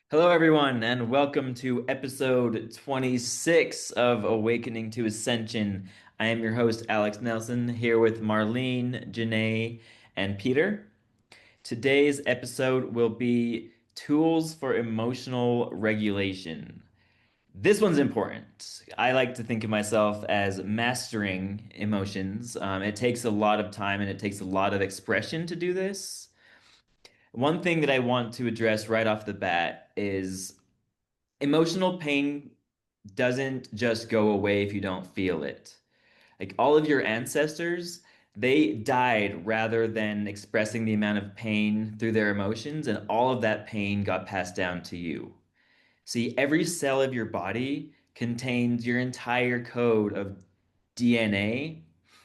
Hello, everyone, and welcome to episode 26 of Awakening to Ascension. I am your host, Alex Nelson, here with Marlene, Janae, and Peter. Today's episode will be tools for emotional regulation. This one's important. I like to think of myself as mastering emotions. It takes a lot of time and it takes a lot of expression to do this. One thing that I want to address right off the bat is emotional pain doesn't just go away if you don't feel it. Like all of your ancestors, they died rather than expressing the amount of pain through their emotions, and all of that pain got passed down to you. See, every cell of your body contains your entire code of DNA,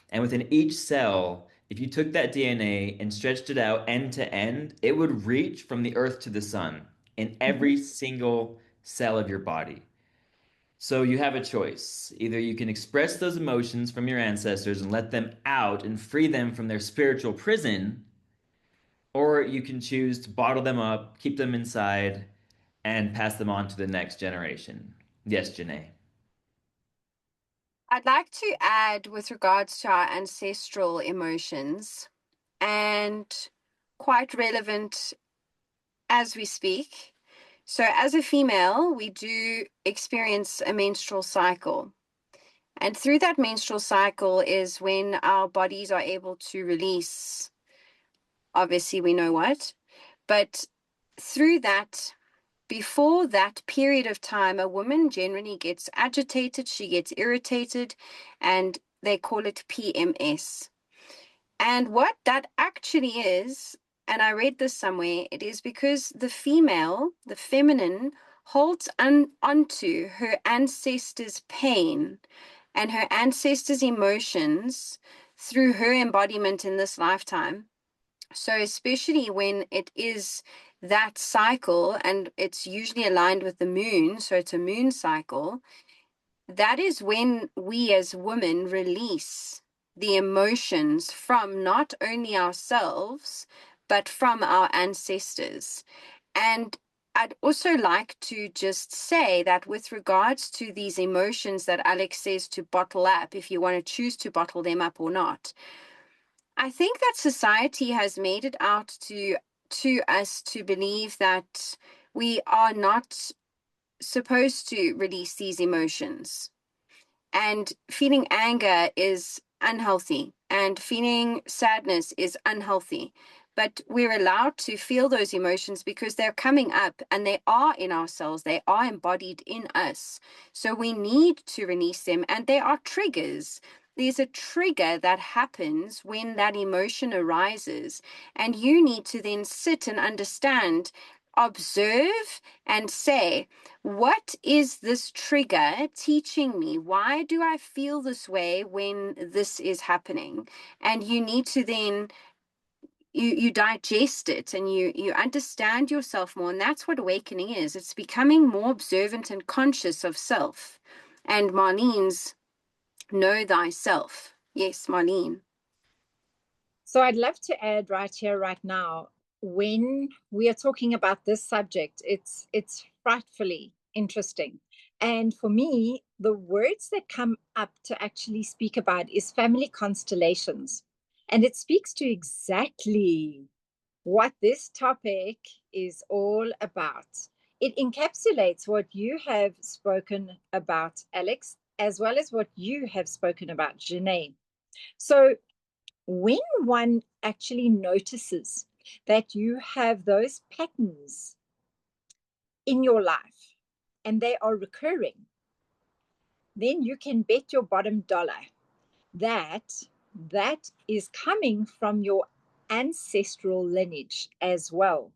and within each cell, if you took that DNA and stretched it out end to end, it would reach from the earth to the sun in Mhm. every single cell of your body. So you have a choice. Either you can express those emotions from your ancestors and let them out and free them from their spiritual prison, or you can choose to bottle them up, keep them inside, and pass them on to the next generation. Yes, Janae. I'd like to add with regards to our ancestral emotions and quite relevant as we speak. So, as a female, we do experience a menstrual cycle. And through that menstrual cycle is when our bodies are able to release, obviously, we know what, but through that, before that period of time, a woman generally gets agitated, she gets irritated, and they call it PMS. And what that actually is, and I read this somewhere, it is because the female, the feminine, holds onto her ancestors' pain and her ancestors' emotions through her embodiment in this lifetime. So, especially when it is that cycle and it's usually aligned with the moon, so it's a moon cycle, that is when we as women release the emotions from not only ourselves, but from our ancestors. And I'd also like to just say that with regards to these emotions that Alex says to bottle up, if you want to choose to bottle them up or not, I think that society has made it out to us to believe that we are not supposed to release these emotions. And feeling anger is unhealthy, and feeling sadness is unhealthy. But we're allowed to feel those emotions because they're coming up and they are in ourselves, they are embodied in us. So we need to release them, and they are triggers. There's a trigger that happens when that emotion arises, and you need to then sit and understand, observe, and say, what is this trigger teaching me? Why do I feel this way when this is happening? And you need to then you digest it and you understand yourself more. And that's what awakening is. It's becoming more observant and conscious of self. And Marlene's know thyself. Yes, Marlene. So I'd love to add right here, right now, when we are talking about this subject, it's frightfully interesting. And for me, the words that come up to actually speak about is family constellations. And it speaks to exactly what this topic is all about. It encapsulates what you have spoken about, Alex, as well as what you have spoken about, Janae. So when one actually notices that you have those patterns in your life and they are recurring, then you can bet your bottom dollar that that is coming from your ancestral lineage as well.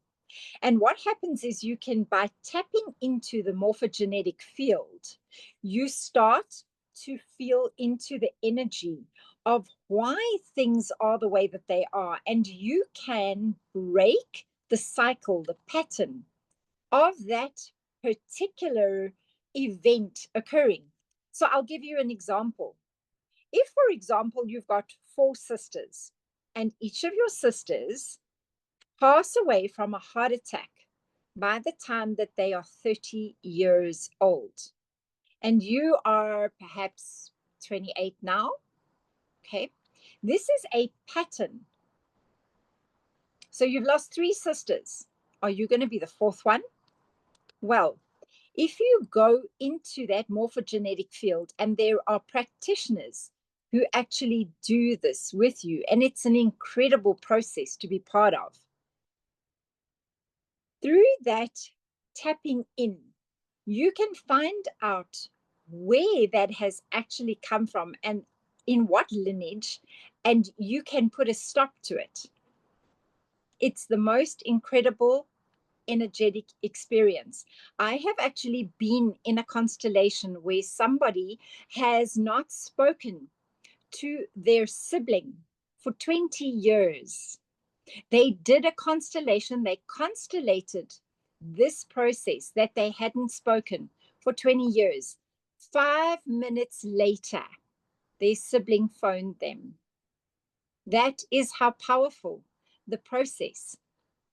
And what happens is you can, by tapping into the morphogenetic field, you start to feel into the energy of why things are the way that they are. And you can break the cycle, the pattern of that particular event occurring. So I'll give you an example. If, for example, you've got four sisters and each of your sisters pass away from a heart attack by the time that they are 30 years old. And you are perhaps 28 now. Okay. This is a pattern. So you've lost 3 sisters. Are you going to be the 4th one? Well, if you go into that morphogenetic field, and there are practitioners who actually do this with you, and it's an incredible process to be part of. Through that tapping in, you can find out where that has actually come from and in what lineage, and you can put a stop to it. It's the most incredible energetic experience. I have actually been in a constellation where somebody has not spoken to their sibling for 20 years. They did a constellation, they constellated this process that they hadn't spoken for 20 years. 5 minutes later, their sibling phoned them. That is how powerful the process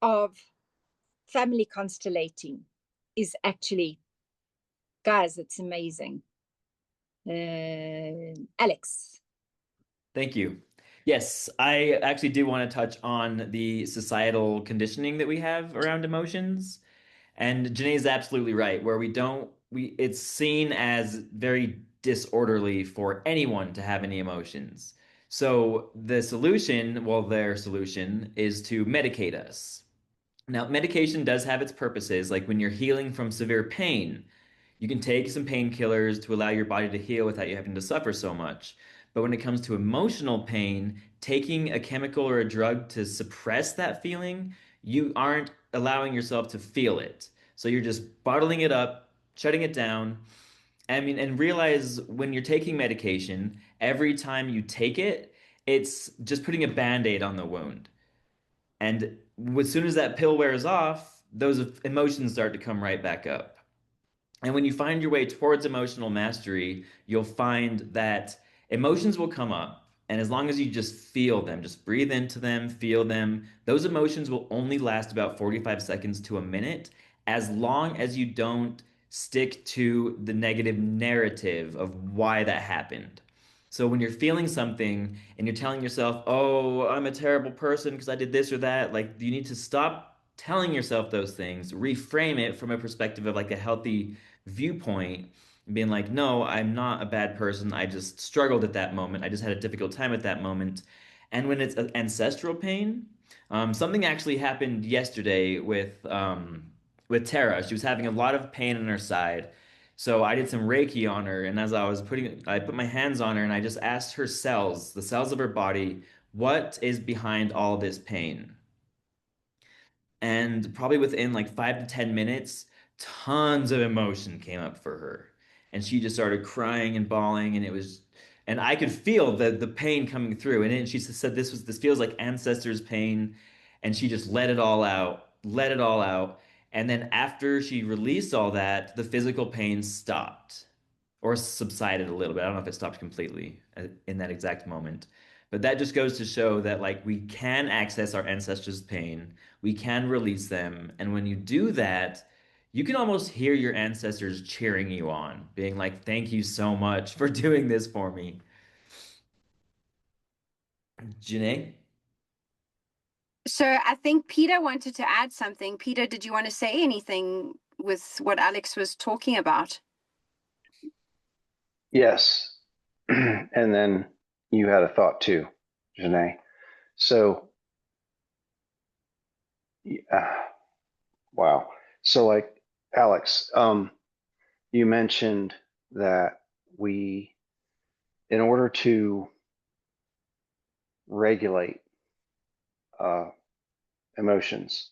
of family constellating is actually. Guys, it's amazing. Alex. Thank you. Yes, I actually do want to touch on the societal conditioning that we have around emotions. And Janae is absolutely right, where it's seen as very disorderly for anyone to have any emotions. So their solution is to medicate us. Now, medication does have its purposes, like when you're healing from severe pain, you can take some painkillers to allow your body to heal without you having to suffer so much. But when it comes to emotional pain, taking a chemical or a drug to suppress that feeling, you aren't allowing yourself to feel it. So you're just bottling it up, shutting it down. I mean, and realize when you're taking medication, every time you take it, it's just putting a band-aid on the wound. And as soon as that pill wears off, those emotions start to come right back up. And when you find your way towards emotional mastery, you'll find that emotions will come up. And as long as you just feel them, just breathe into them, feel them, those emotions will only last about 45 seconds to a minute, as long as you don't stick to the negative narrative of why that happened. So when you're feeling something and you're telling yourself, oh, I'm a terrible person because I did this or that, like you need to stop telling yourself those things, reframe it from a perspective of like a healthy viewpoint, being like, no, I'm not a bad person. I just struggled at that moment. I just had a difficult time at that moment. And when it's ancestral pain, something actually happened yesterday with Tara. She was having a lot of pain in her side. So I did some Reiki on her, and as I put my hands on her, and I just asked her cells, the cells of her body, what is behind all this pain? And probably within like 5 to 10 minutes, tons of emotion came up for her. And she just started crying and bawling, and I could feel the pain coming through. And then she said, this feels like ancestors' pain. And she just let it all out, let it all out. And then after she released all that, the physical pain stopped or subsided a little bit. I don't know if it stopped completely in that exact moment. But that just goes to show that like we can access our ancestors' pain, we can release them, and when you do that, you can almost hear your ancestors cheering you on, being like, "Thank you so much for doing this for me." Janae? So I think Peter wanted to add something. Peter, did you want to say anything with what Alex was talking about? Yes. And then you had a thought too, Janae. So, wow. So, like Alex, you mentioned that in order to regulate uh, emotions,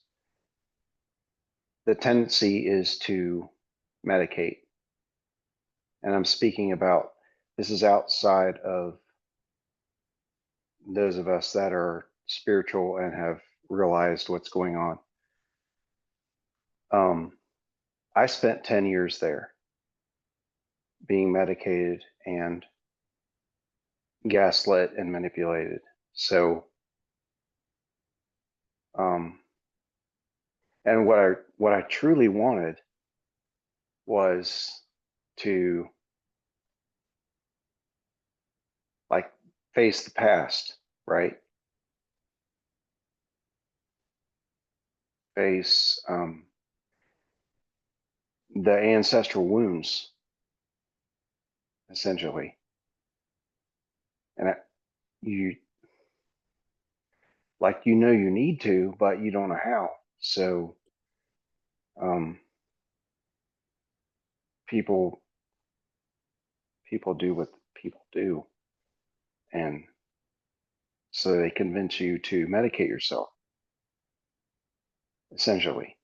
the tendency is to medicate. And I'm speaking about this is outside of those of us that are spiritual and have realized what's going on. I spent 10 years there being medicated and gaslit and manipulated. So, And what I truly wanted was to like face the past, right? Face the ancestral wounds, essentially. And you like you know you need to, but you don't know how. So um, people do what people do, and so they convince you to medicate yourself, essentially.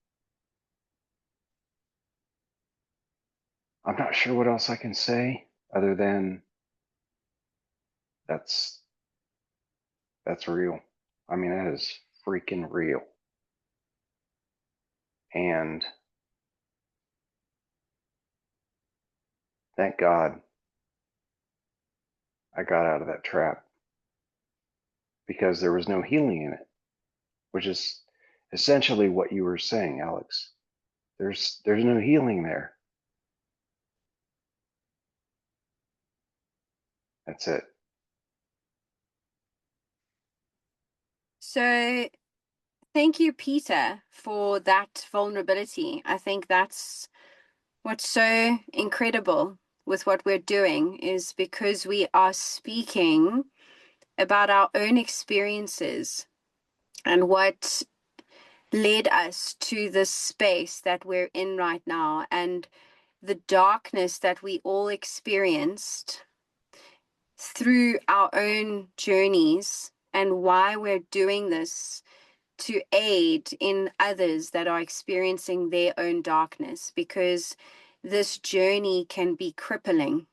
I'm not sure what else I can say other than that's real. I mean, that is freaking real. And thank God I got out of that trap because there was no healing in it, which is essentially what you were saying, Alex. There's no healing there. That's it. So thank you, Peter, for that vulnerability. I think that's what's so incredible with what we're doing, is because we are speaking about our own experiences and what led us to this space that we're in right now, and the darkness that we all experienced through our own journeys, and why we're doing this to aid in others that are experiencing their own darkness, because this journey can be crippling,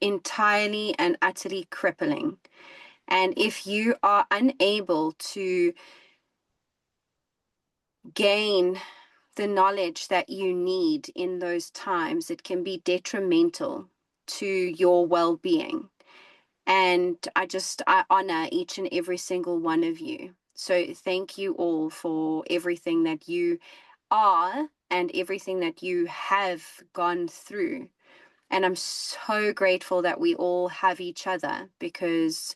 entirely and utterly crippling. And if you are unable to gain the knowledge that you need in those times, it can be detrimental to your well-being. And I honor each and every single one of you. So thank you all for everything that you are and everything that you have gone through. And I'm so grateful that we all have each other, because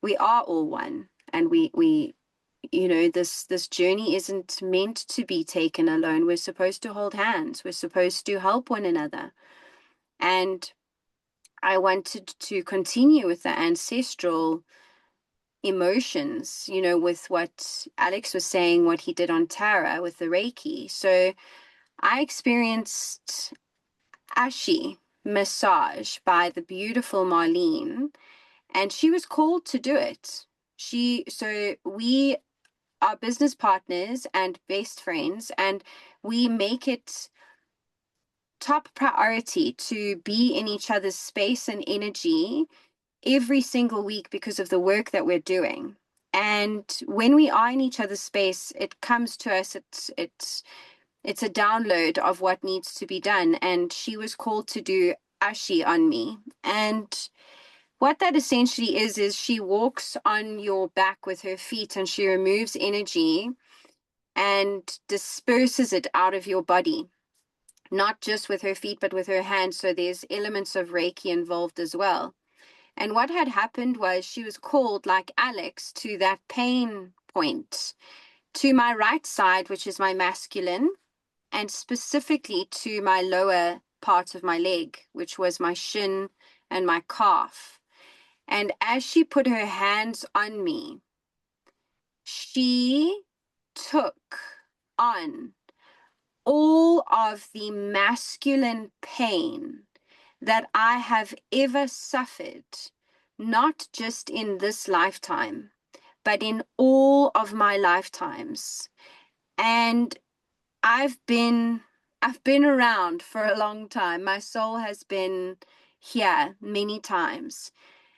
we are all one. And we this journey isn't meant to be taken alone. We're supposed to hold hands. We're supposed to help one another. And I wanted to continue with the ancestral emotions, with what Alex was saying, what he did on Tara with the Reiki. So I experienced Ashi massage by the beautiful Marlene, and she was called to do it. We are business partners and best friends, and we make it top priority to be in each other's space and energy every single week because of the work that we're doing. And when we are in each other's space, it comes to us, it's a download of what needs to be done. And she was called to do Ashi on me. And what that essentially is she walks on your back with her feet, and she removes energy and disperses it out of your body, not just with her feet, but with her hands. So there's elements of Reiki involved as well. And what had happened was she was called, like Alex, to that pain point, to my right side, which is my masculine, and specifically to my lower part of my leg, which was my shin and my calf. And as she put her hands on me, she took on all of the masculine pain that I have ever suffered, not just in this lifetime, but in all of my lifetimes. And I've been around for a long time. My soul has been here many times.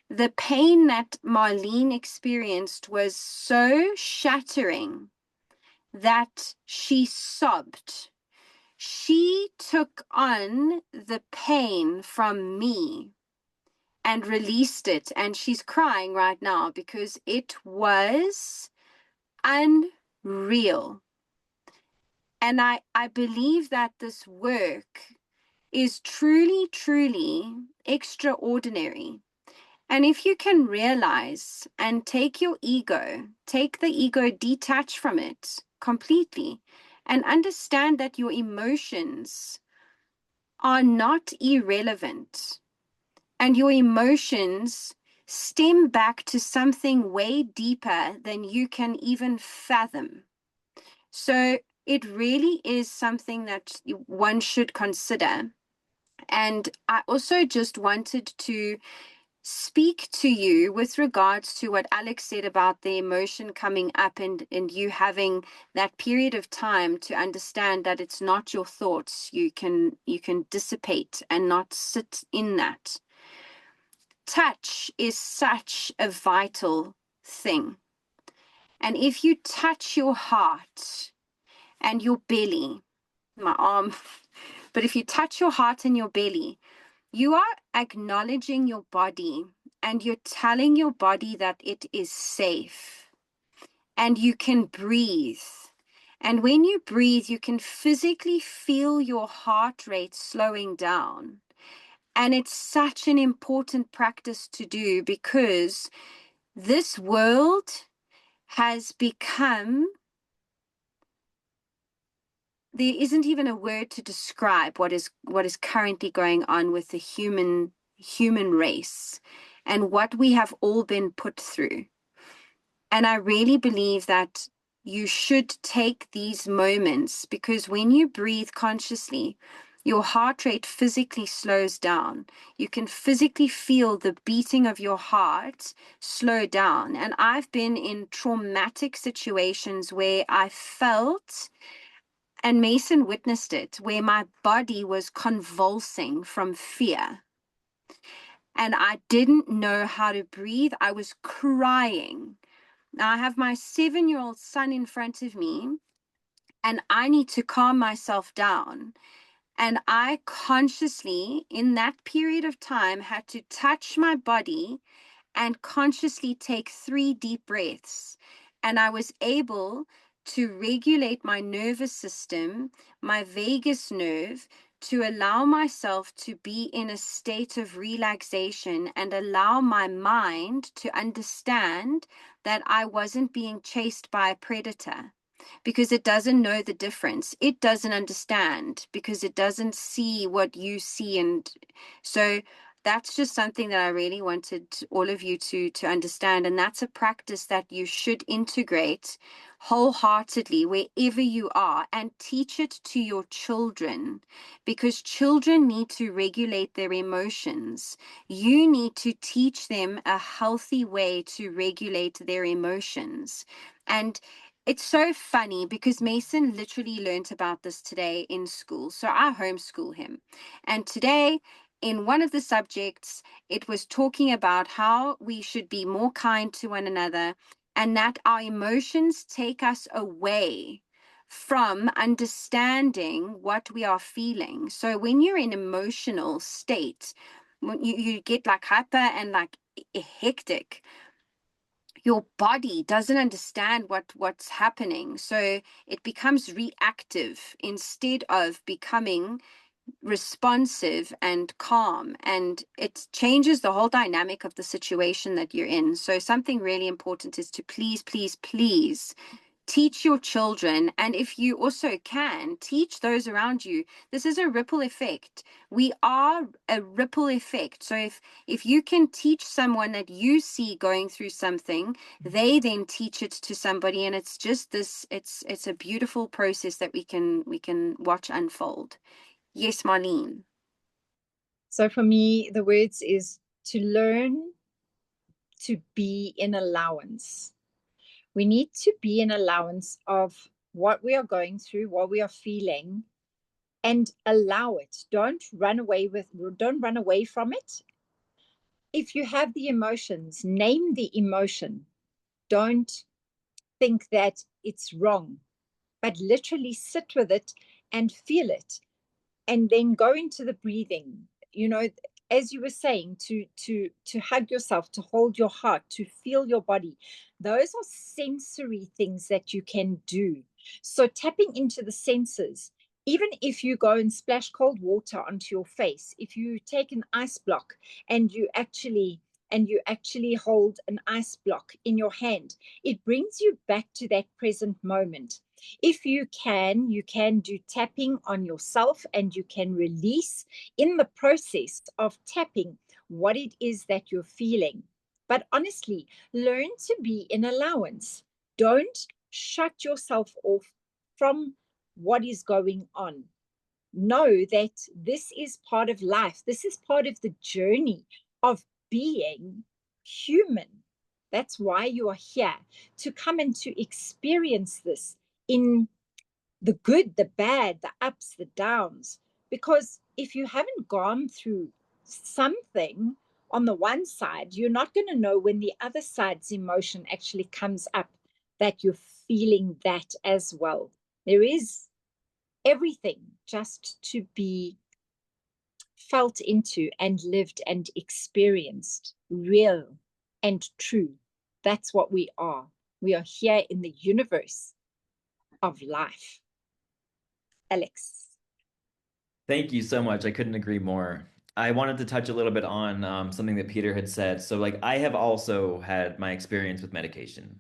The pain that Marlene experienced was so shattering that she sobbed. She took on the pain from me and released it. And she's crying right now because it was unreal. And I believe that this work is truly, truly extraordinary. And if you can realize and take your ego, take the ego, detach from it completely, and understand that your emotions are not irrelevant, and your emotions stem back to something way deeper than you can even fathom. So it really is something that one should consider. And I also just wanted to speak to you with regards to what Alex said about the emotion coming up, and you having that period of time to understand that it's not your thoughts. You can dissipate and not sit in that. Touch is such a vital thing. And if you touch your heart and your belly, my arm, but if you touch your heart and your belly, you are acknowledging your body, and you're telling your body that it is safe and you can breathe. And when you breathe, you can physically feel your heart rate slowing down. And it's such an important practice to do, because this world has become, there isn't even a word to describe what is currently going on with the human race and what we have all been put through. And I really believe that you should take these moments, because when you breathe consciously, your heart rate physically slows down. You can physically feel the beating of your heart slow down. And I've been in traumatic situations where I felt, and Mason witnessed it, where my body was convulsing from fear. And I didn't know how to breathe. I was crying. Now I have my 7-year-old son in front of me, and I need to calm myself down. And I consciously, in that period of time, had to touch my body and consciously take 3 deep breaths. And I was able to regulate my nervous system, my vagus nerve, to allow myself to be in a state of relaxation and allow my mind to understand that I wasn't being chased by a predator, because it doesn't know the difference. It doesn't understand because it doesn't see what you see. And so that's just something that I really wanted all of you to understand. And that's a practice that you should integrate wholeheartedly wherever you are, and teach it to your children, because children need to regulate their emotions. You need to teach them a healthy way to regulate their emotions. And it's so funny because Mason literally learned about this today in school. So I homeschool him. And today, in one of the subjects, it was talking about how we should be more kind to one another, and that our emotions take us away from understanding what we are feeling. So when you're in emotional state, when you get like hyper and like hectic, your body doesn't understand what's happening. So it becomes reactive instead of becoming responsive and calm, and it changes the whole dynamic of the situation that you're in. So something really important is to please, please, please teach your children, and if you also can, teach those around you. This is a ripple effect. We are a ripple effect. So if you can teach someone that you see going through something, they then teach it to somebody, and it's just this, it's a beautiful process that we can watch unfold. Yes, Marlene. So for me, the words is to learn to be in allowance. We need to be in allowance of what we are going through, what we are feeling, and allow it. Don't run away from it. If you have the emotions, name the emotion. Don't think that it's wrong, but literally sit with it and feel it, and then go into the breathing. As you were saying, to hug yourself, to hold your heart, to feel your body. Those are sensory things that you can do. So tapping into the senses, even if you go and splash cold water onto your face, if you take an ice block and you actually hold an ice block in your hand, it brings you back to that present moment. If you can do tapping on yourself, and you can release in the process of tapping what it is that you're feeling. But honestly, learn to be in allowance. Don't shut yourself off from what is going on. Know that this is part of life. This is part of the journey of being human. That's why you are here, to come and to experience this in the good, the bad, the ups, the downs. Because if you haven't gone through something on the one side, you're not going to know when the other side's emotion actually comes up that you're feeling that as well. There is everything just to be felt into and lived and experienced, real and true. That's what we are. We are here in the universe of life. Alex. Thank you so much. I couldn't agree more. I wanted to touch a little bit on something that Peter had said. So, like, I have also had my experience with medication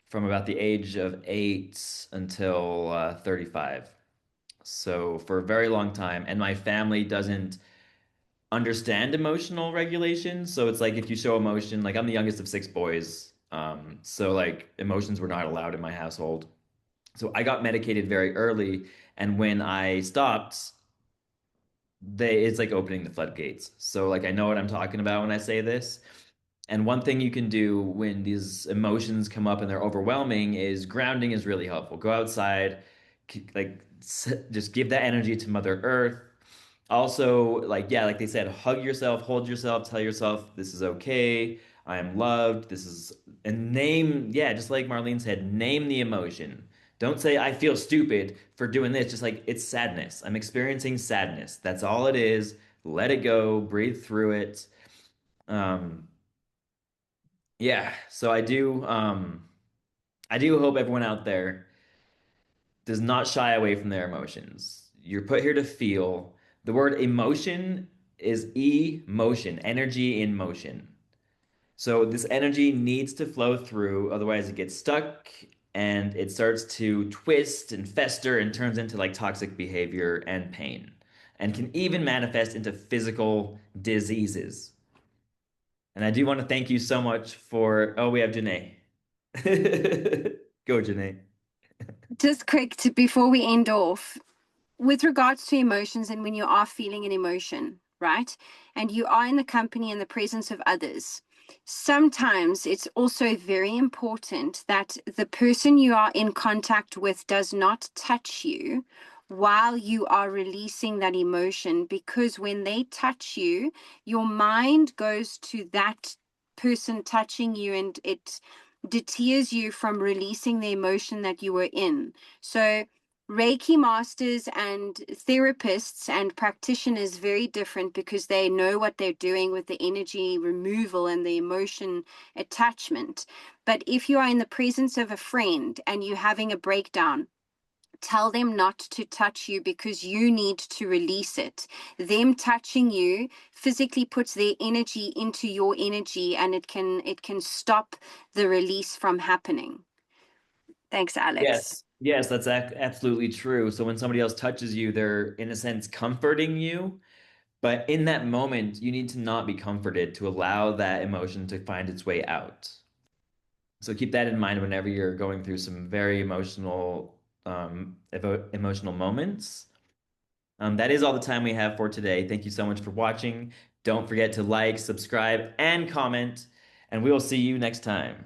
from about the age of 8 until 35. So, for a very long time. And my family doesn't understand emotional regulation. So, it's like if you show emotion, like, I'm the youngest of 6 boys. So, like, emotions were not allowed in my household. So, I got medicated very early. And when I stopped, it's like opening the floodgates. So like I know what I'm talking about when I say this. And one thing you can do when these emotions come up and they're overwhelming is grounding is really helpful. Go outside, like just give that energy to Mother Earth. Also, like yeah, like they said, hug yourself, hold yourself, tell yourself this is okay. I am loved. This is and name, yeah, just like Marlene said, name the emotion. Don't say I feel stupid for doing this. Just like it's sadness. I'm experiencing sadness. That's all it is. Let it go. Breathe through it. Um, yeah. So I do hope everyone out there does not shy away from their emotions. You're put here to feel. The word emotion is emotion, energy in motion. So this energy needs to flow through, otherwise it gets stuck and it starts to twist and fester and turns into like toxic behavior and pain, and can even manifest into physical diseases. And I do want to thank you so much for, oh, we have Janae. Go, Janae. Just quick before we end off, with regards to emotions, and when you are feeling an emotion, right? And you are in the company and the presence of others, sometimes it's also very important that the person you are in contact with does not touch you while you are releasing that emotion, because when they touch you, your mind goes to that person touching you and it deters you from releasing the emotion that you were in. So Reiki masters and therapists and practitioners very different, because they know what they're doing with the energy removal and the emotion attachment. But if you are in the presence of a friend and you're having a breakdown, tell them not to touch you because you need to release it. Them touching you physically puts their energy into your energy, and it can stop the release from happening. Thanks, Alex. Yes, yes, that's absolutely true. So when somebody else touches you, they're in a sense comforting you. But in that moment, you need to not be comforted to allow that emotion to find its way out. So keep that in mind whenever you're going through some very emotional moments. That is all the time we have for today. Thank you so much for watching. Don't forget to like, subscribe, and comment, and we will see you next time.